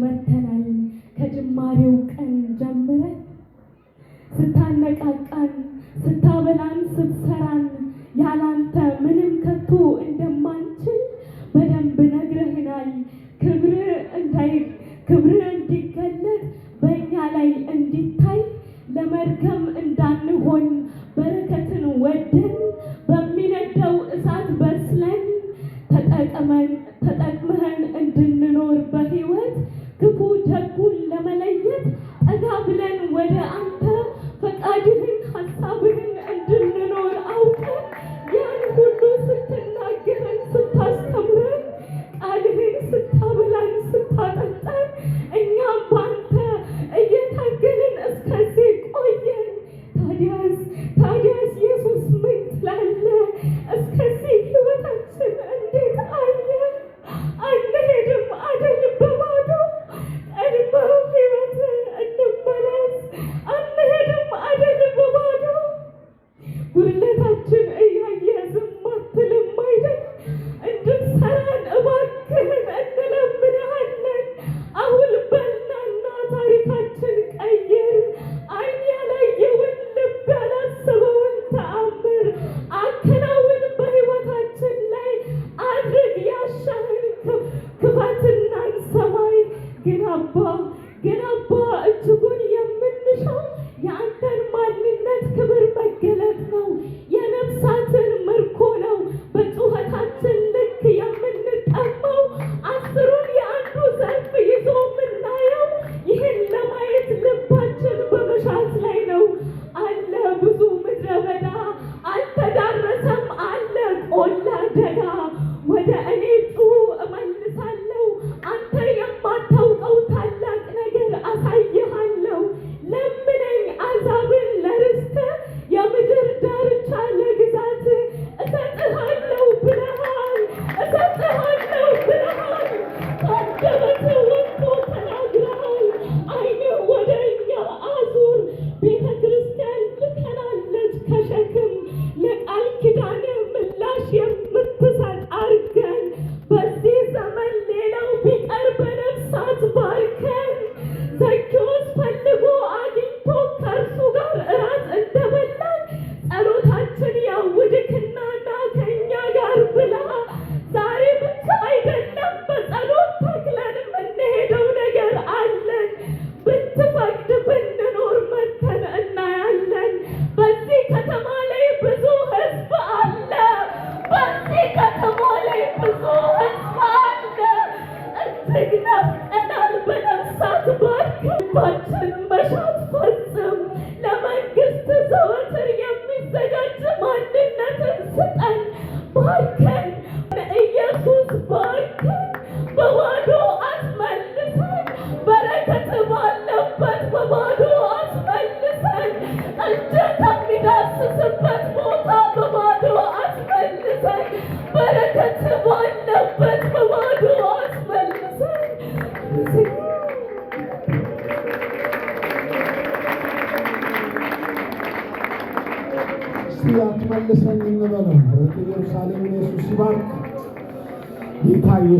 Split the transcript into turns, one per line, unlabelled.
መተናል ከጅማሬው ቀን ጀምረን ስታነቃቃን ስታበላን ስትሰራን ያላንተ ምንም ከቶ እንደማንችል በደንብ ነግረህናል። ክብር እንዲገለጥ በእኛ ላይ እንዲታይ ለመርገም እንዳንሆን በረከትን ወደን በሚነደው እሳት በስለን ተጠቅመህን እንድንኖር በሕይወት ክፉ ደጉን ለመለየት ጠጋ ብለን ወደ አንተ ፈቃድህን ሐሳብህን እንድንኖር አውቀን ያን ሁሉ ስትናገረን ስታስተምረን ቃልህን ስታበላን ስታጠጣን እኛም ባንተ እየታገልን እስከዚህ ቆየን። ታዲያስ ኢየሱስ ምን ትላለህ? እስከዚህ ሕይወታችን እንዴት አየህ? አንሄድም አይደል በባዶ ቀድመው ሕይወትን እንመለስ። አንሄድም አይደል በባዶ ጉድለታችን እያየ ዝም አትልም አይደል? እንድትሰራን እባክህን እንለምንሃለን። አሁን በልናና ታሪካችን ቀይር። ዓይን ያላየውን ልብ ያላሰበውን ተአምር አከናውን በሕይወታችን ላይ አድርግ ያሻህን ክፋትናን ሰማይ ግን አባ እጅጉን የምንሻው የአንተን ማንነት ክብር መገለጥ ነው። የነፍሳትን ምርኮ ነው በጩኸታችን ልክ የምንጠማው። አስሩን የአንዱ ሰልፍ ይዞ ምናየው ይህን ለማየት ልባችን በመሻት ላይ ነው። አለ ብዙ ምድረ በዳ አልተዳረሰም አለ ቆላ ደጋ። ወደ እኔ ጩኹ እመልሳለሁ። አንተ የማታውቀው ታላቅ ነገር አሳይሃለሁ። ለምነኝ አሕዛብን ለርስት የምድር ዳርቻ ለግዛት እሰጥሃለሁ ብለሃል። ከአንደበትህ ወጥቶ ተናግረሃል። ዓይንህ ወደ እኛ አዙር። ቤተ ክርስቲያን ልከናለች ከሸክም ለቃል ኪዳንህ ምላሽ የምትሰጥ አድርገን። በዚህ ዘመን ሌላው ቢቀር በነፍሳት ባርከን። ዘኬዎስ ፈልጎ አግኝቶ ከእርሱ ጋር እራት እንደበላን ጸሎታችን ያውድክና ና ከእኛ ጋር ብላ። ዛሬ ብቻ አይደለም በጸሎት ተክለን የምንሄደው ነገር አለን። ብትፈቅድ ብንኖር መተን እናያለን። በዚህ ከተማ ላይ ብዙ ሕዝብ አለ። እጅግ ናፍቀናል። በነፍሳት ባርክባችን መሻት ፈጽም። ለመንግሥት ዘወትር የሚዘጋጅ ማንነትን ስጠን። ባርከን ኢየሱስ ባርከን። በባዶ አትመልሰን። በረከት ባለበት በባዶ አትመልሰን። እጅህ ከሚዳስስበት ቦታ በባዶ አትመልሰን። በረከት ባለበት በባዶ አትመልሰን።
እስቲ አትመልሰን እንበለው። ኢየሩሳሌም ኢየሱስ ይባርክ ጌታ